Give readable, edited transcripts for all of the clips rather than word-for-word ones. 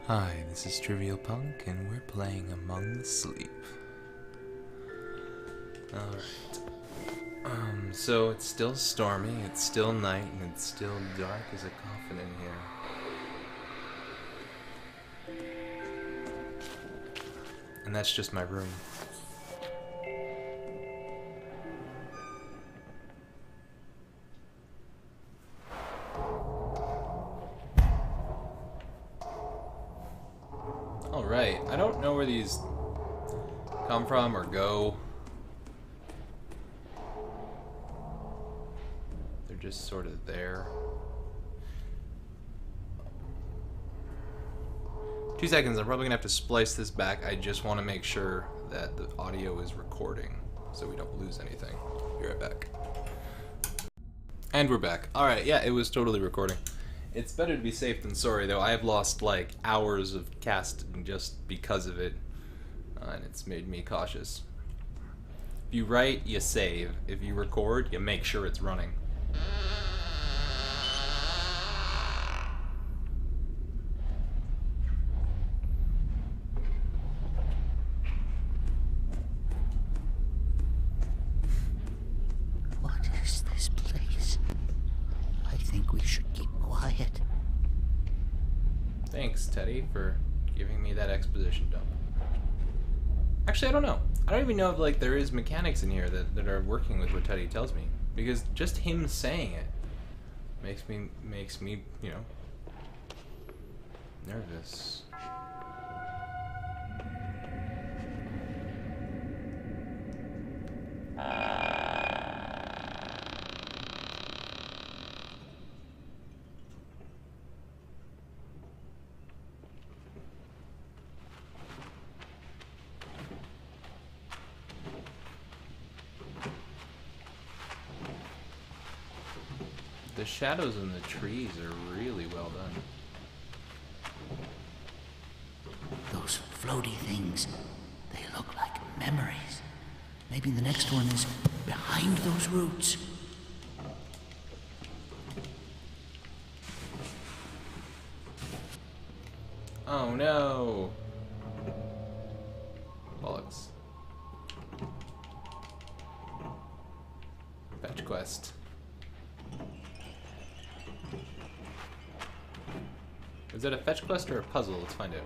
Hi, this is Trivial Punk, and we're playing Among the Sleep. Alright. So it's still stormy, it's still night, and it's still dark as a coffin in here. And that's just my room. Alright, I don't know where these come from or go. They're just sort of there. 2 seconds, I'm probably gonna have to splice this back. I just want to make sure that the audio is recording so we don't lose anything. Be right back. And we're back. Alright, yeah, it was totally recording. It's better to be safe than sorry, though. I have lost like hours of casting just because of it, and it's made me cautious. If you write, you save. If you record, you make sure it's running. What is this place? I think we should keep quiet. Thanks, Teddy, for giving me that exposition dump. Actually, I don't know. I don't even know if like there is mechanics in here that are working with what Teddy tells me. Because just him saying it makes me, you know, nervous. The shadows in the trees are really well done. Those floaty things, they look like memories. Maybe the next one is behind those roots. Oh no! Bollocks. Fetch quest. Is that a fetch quest or a puzzle? Let's find out.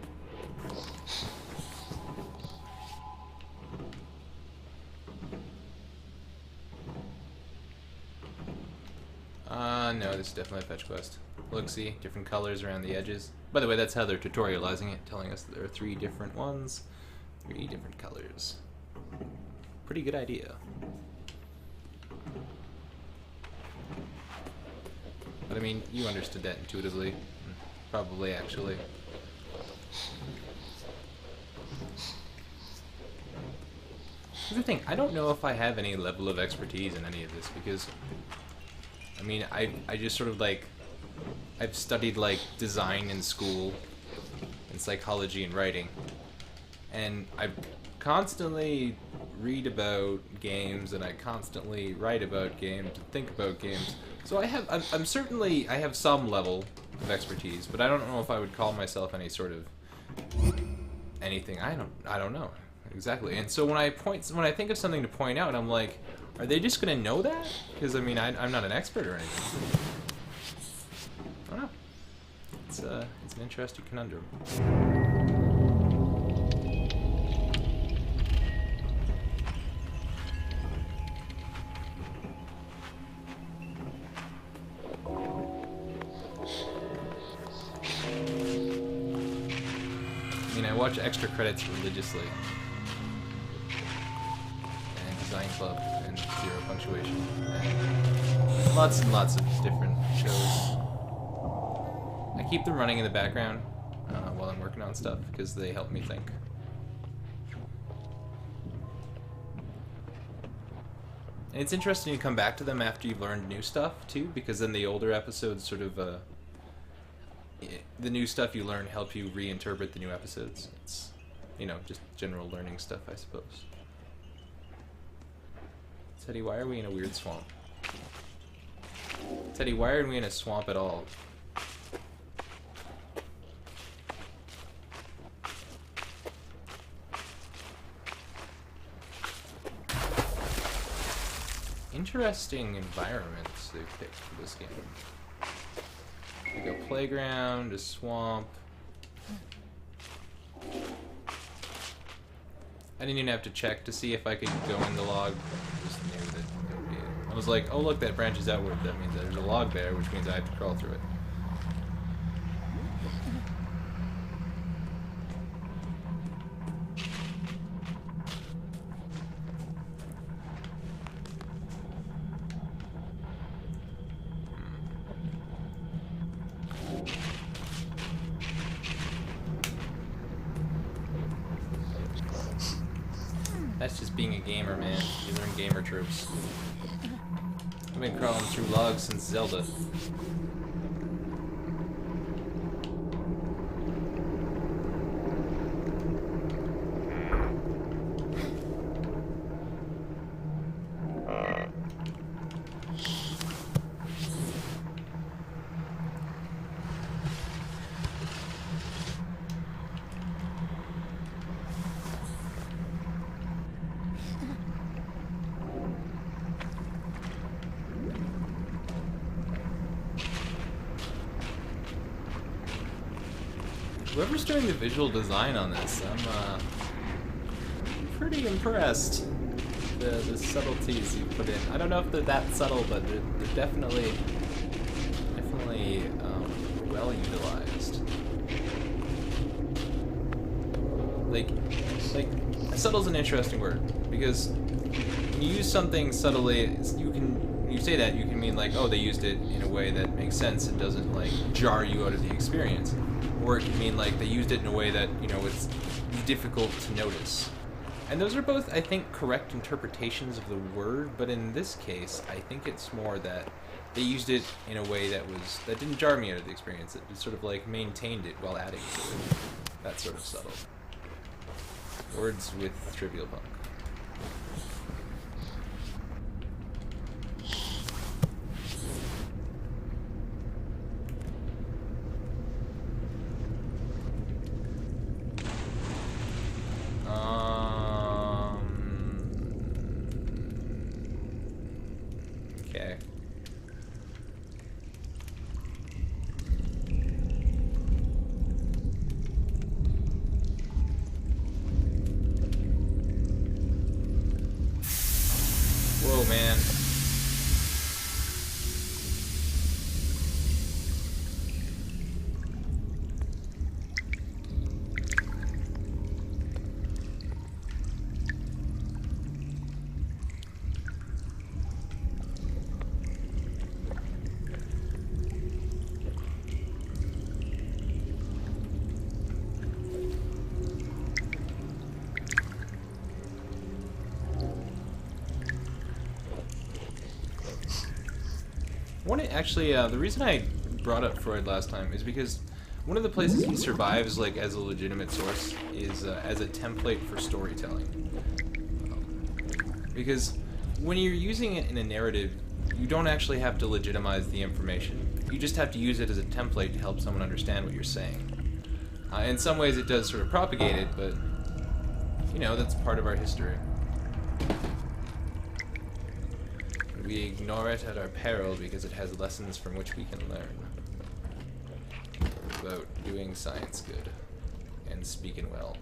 No, this is definitely a fetch quest. Look, see, different colors around the edges. By the way, that's how they're tutorializing it, telling us that there are 3 different ones, 3 different colors. Pretty good idea. But I mean, you understood that intuitively. Probably, actually. Here's the thing, I don't know if I have any level of expertise in any of this, because I mean, I just sort of like, I've studied like design in school, and psychology and writing, and I constantly read about games, and I constantly write about games, and think about games. So I'm certainly, I have some level of expertise, but I don't know if I would call myself any sort of anything. I don't know exactly. And so when I think of something to point out, I'm like, are they just gonna know that? Because I mean, I'm not an expert or anything. I don't know. It's an interesting conundrum. I mean, I watch extra credits religiously. And Design Club and Zero Punctuation. And lots of different shows. I keep them running in the background while I'm working on stuff because they help me think. And it's interesting to come back to them after you've learned new stuff too, because then the older episodes sort of the new stuff you learn help you reinterpret the new episodes. It's, you know, just general learning stuff, I suppose. Teddy, why are we in a weird swamp? Teddy, why are we in a swamp at all? interesting environments they picked for this game. Like a playground, a swamp. I didn't even have to check to see if I could go in the log. I just knew that it would be it. I was like, oh look, that branches outward. That means there's a log there, which means I have to crawl through it. That's just being a gamer, man. You learn gamer tropes. I've been crawling through logs since Zelda. Whoever's doing the visual design on this, I'm pretty impressed. The subtleties you put in. I don't know if they're that subtle, but they're definitely well utilized. Like subtle's an interesting word, because when you use something subtly, when you say that, you can mean like, oh, they used it in a way that makes sense and doesn't like jar you out of the experience. Or it can mean like they used it in a way that, you know, it's difficult to notice. And those are both, I think, correct interpretations of the word, but in this case, I think it's more that they used it in a way that didn't jar me out of the experience. It sort of like maintained it while adding to it. That sort of subtle. Words with Trivial Punk. Okay. Whoa, man. The reason I brought up Freud last time is because one of the places he survives, like, as a legitimate source is as a template for storytelling. Because when you're using it in a narrative, you don't actually have to legitimize the information. You just have to use it as a template to help someone understand what you're saying. In some ways it does sort of propagate it, but, you know, that's part of our history. We ignore it at our peril because it has lessons from which we can learn. About doing science good and speaking well.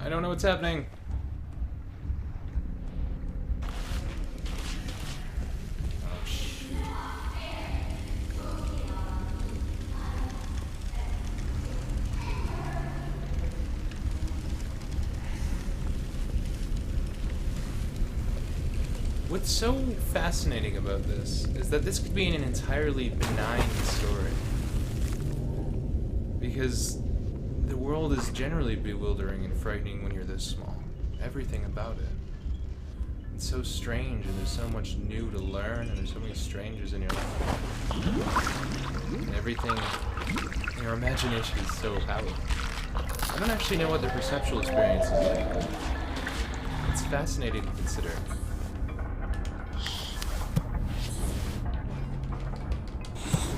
I don't know what's happening. Oh, shit. What's so fascinating about this is that this could be an entirely benign story. Because the world is generally bewildering and frightening when you're this small. Everything about it. It's so strange, and there's so much new to learn, and there's so many strangers in your life. And everything in your imagination is so powerful. I don't actually know what the perceptual experience is like, but it's fascinating to consider.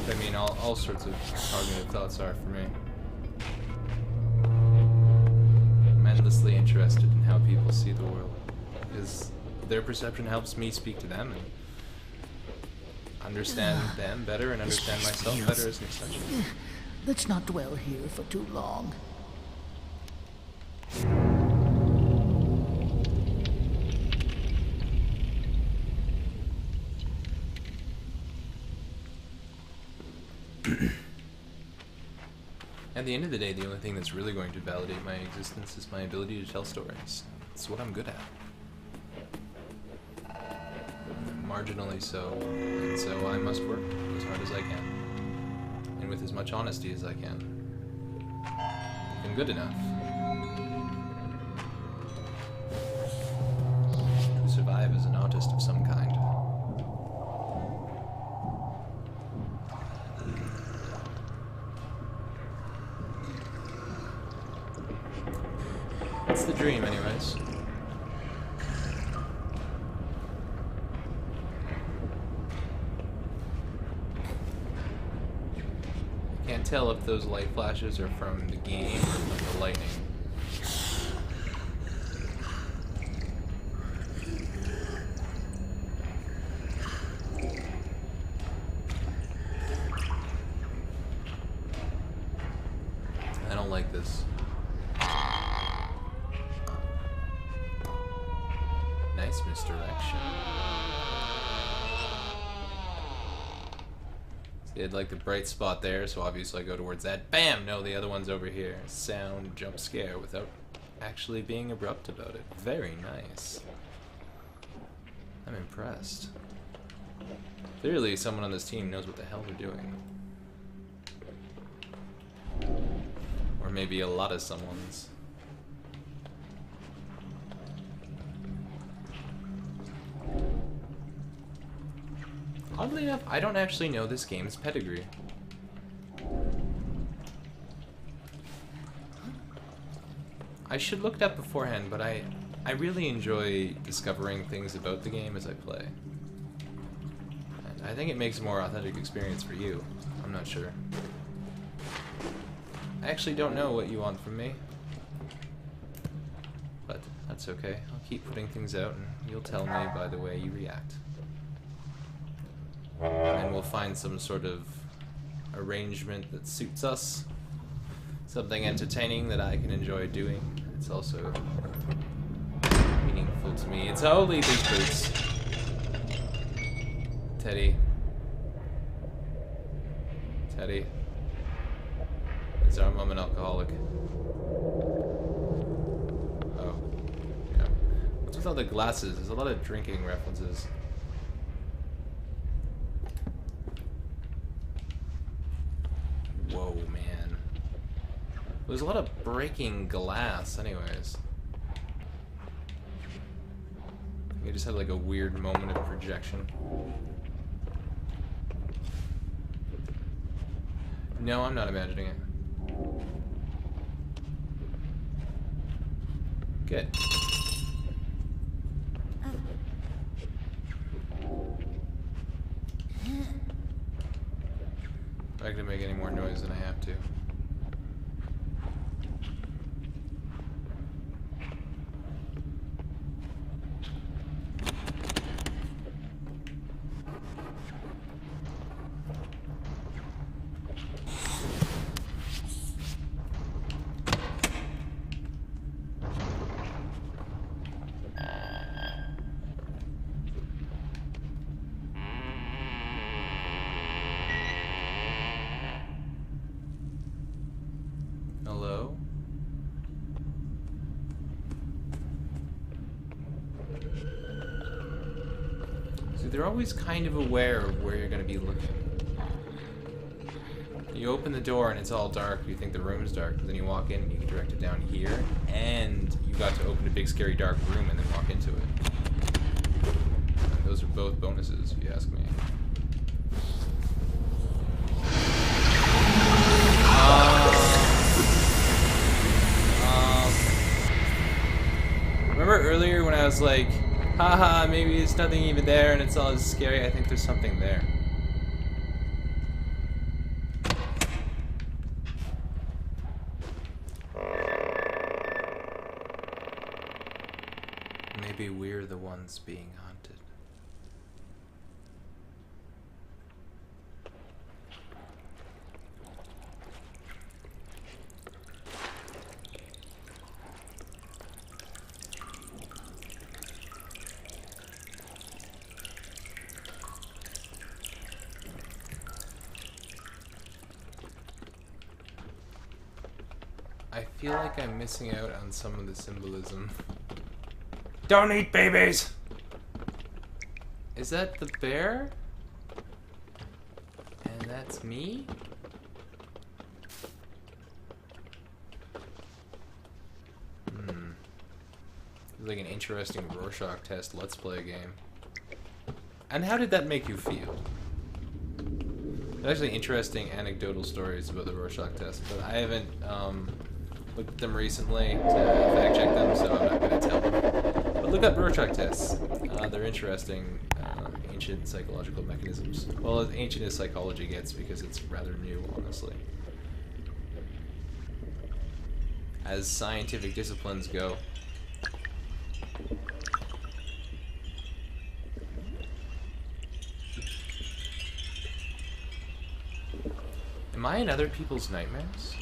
I mean, all sorts of cognitive thoughts are for me. I'm endlessly interested in how people see the world, because their perception helps me speak to them and understand them better and understand myself better as an extension. Let's not dwell here for too long. At the end of the day, the only thing that's really going to validate my existence is my ability to tell stories. It's what I'm good at. Marginally so, and so I must work as hard as I can. And with as much honesty as I can. If I'm good enough to survive as an artist of some kind. It's the dream, anyways. Can't tell if those light flashes are from the game or from the lightning. I don't like this. Nice misdirection. They had like the bright spot there, so obviously I go towards that. Bam! No, the other one's over here. Sound jump scare without actually being abrupt about it. Very nice. I'm impressed. Clearly someone on this team knows what the hell they're doing. Or maybe a lot of someone's. Oddly enough, I don't actually know this game's pedigree. I should look it up beforehand, but I really enjoy discovering things about the game as I play. And I think it makes a more authentic experience for you. I'm not sure. I actually don't know what you want from me. But that's okay. I'll keep putting things out and you'll tell me by the way you react. And we'll find some sort of arrangement that suits us. Something entertaining that I can enjoy doing. It's also meaningful to me. It's only these boots. Teddy. Teddy. Is our mom an alcoholic? Oh. Yeah. What's with all the glasses? There's a lot of drinking references. Whoa, man. There's a lot of breaking glass, anyways. You just had like a weird moment of projection. No, I'm not imagining it. Good. I'm not gonna make any more noise than I have to. they're always kind of aware of where you're going to be looking. You open the door and it's all dark. You think the room is dark, but then you walk in and you get directed down here, and you got to open a big, scary, dark room and then walk into it. And those are both bonuses, if you ask me. Remember earlier when I was like, haha, maybe there's nothing even there and it's all as scary? I think there's something there. Maybe we're the ones being haunted. I feel like I'm missing out on some of the symbolism. Don't eat babies! Is that the bear? And that's me? It's like an interesting Rorschach test Let's Play game. And how did that make you feel? There's actually interesting anecdotal stories about the Rorschach test, but I haven't looked at them recently to fact check them, so I'm not going to tell them. But look up Rorschach tests. They're interesting, ancient psychological mechanisms. Well, as ancient as psychology gets because it's rather new, honestly. As scientific disciplines go. Am I in other people's nightmares?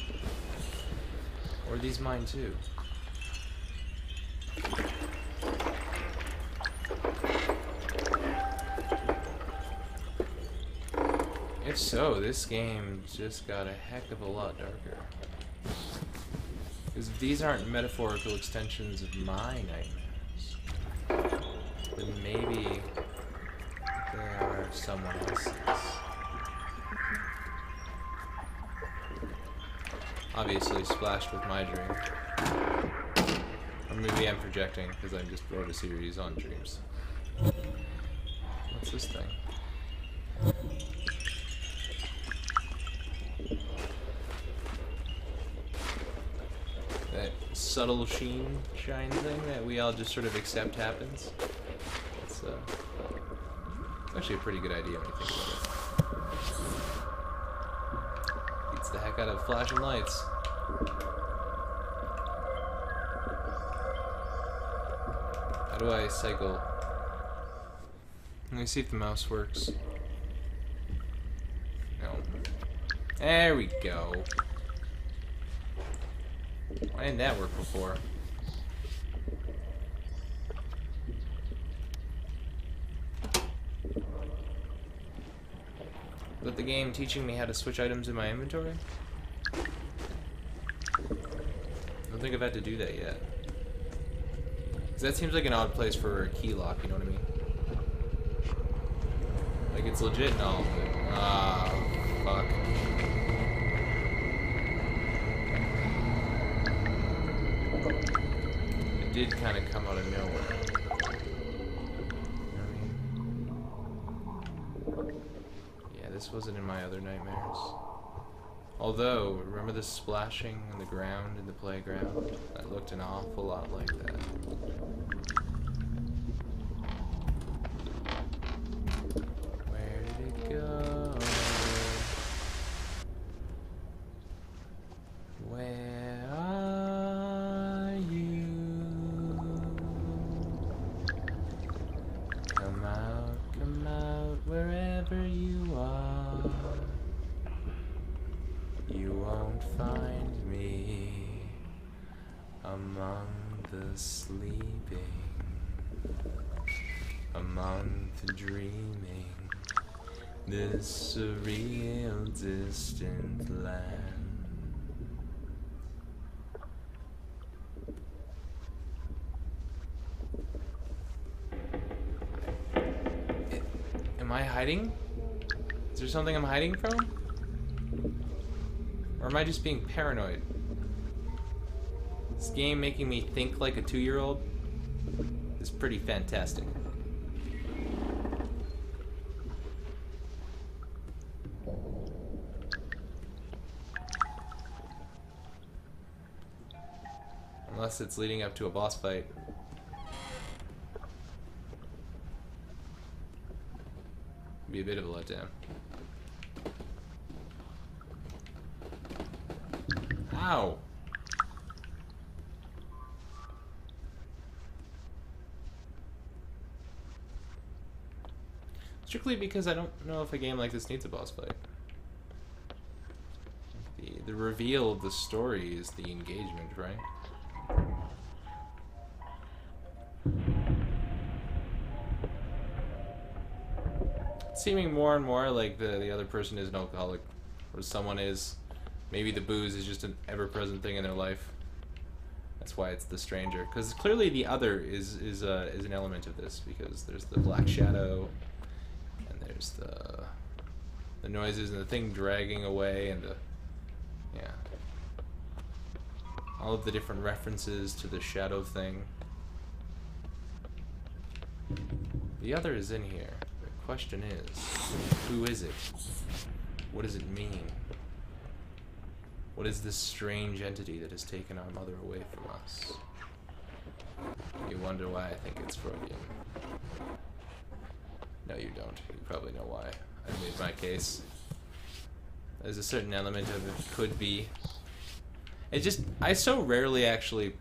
Or are these mine too? If so, this game just got a heck of a lot darker. Because these aren't metaphorical extensions of my nightmares, then maybe they are someone else's. Obviously splashed with my dream. Or maybe I'm projecting because I just wrote a series on dreams. What's this thing? That subtle shine thing that we all just sort of accept happens. It's actually a pretty good idea when you think about it. Beats the heck out of flashing lights. How do I cycle? Let me see if the mouse works. No. There we go. Why didn't that work before? Is the game teaching me how to switch items in my inventory? I don't think I've had to do that yet. Because that seems like an odd place for a key lock, you know what I mean? Like, it's legit and all, but... ah, fuck. It did kind of come out of nowhere. This wasn't in my other nightmares. Although, remember the splashing on the ground in the playground? That looked an awful lot like that. Where did it go? Where are you? Come out, wherever you are. You won't find me among the sleeping, among the dreaming, this surreal distant land. Am I hiding? Is there something I'm hiding from? Or am I just being paranoid? This game making me think like a 2-year-old is pretty fantastic. Unless it's leading up to a boss fight. Be a bit of a letdown. Ow! Strictly because I don't know if a game like this needs a boss fight. The reveal of the story is the engagement, right? Seeming more and more like the other person is an alcoholic, or someone is. Maybe the booze is just an ever-present thing in their life. That's why it's the stranger. Because clearly the other is an element of this, because there's the black shadow, and there's the noises and the thing dragging away, and yeah, all of the different references to the shadow thing. The other is in here. The question is, who is it? What does it mean? What is this strange entity that has taken our mother away from us? You wonder why I think it's Freudian. No, you don't. You probably know why. I made my case. There's a certain element of it could be. It just, I so rarely actually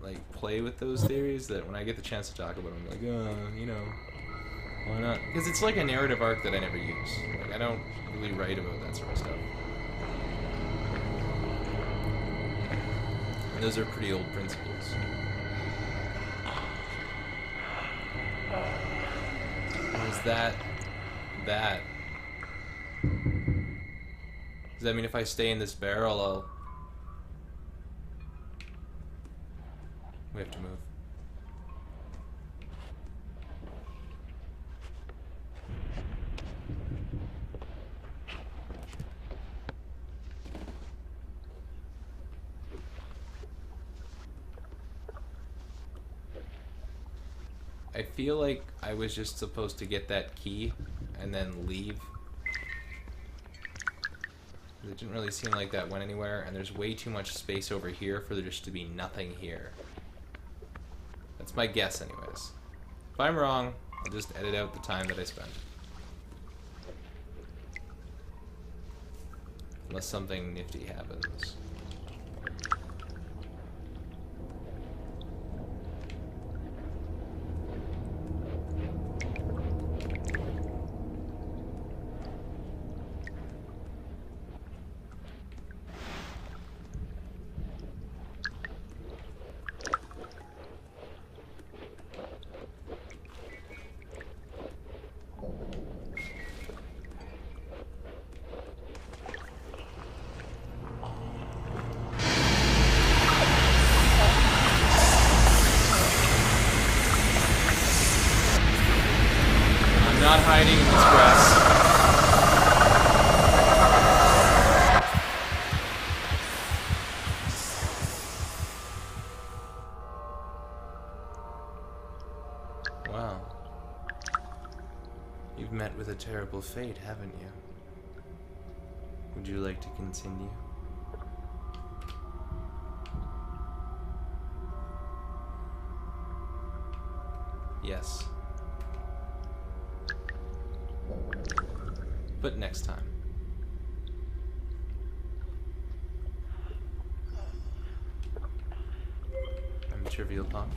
like play with those theories that when I get the chance to talk about them, I'm like, you know, why not? Because it's like a narrative arc that I never use. Like, I don't really write about that sort of stuff. And those are pretty old principles. Is that? Does that mean if I stay in this barrel, I'll... We have to move. I feel like I was just supposed to get that key and then leave. It didn't really seem like that went anywhere, and there's way too much space over here for there just to be nothing here. That's my guess anyways. If I'm wrong, I'll just edit out the time that I spent. Unless something nifty happens. Not hiding in this grass. Wow. You've met with a terrible fate, haven't you? Would you like to continue? Yes. But next time. I'm Trivial Punk.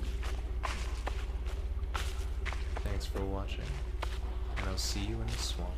Thanks for watching, and I'll see you in the swamp.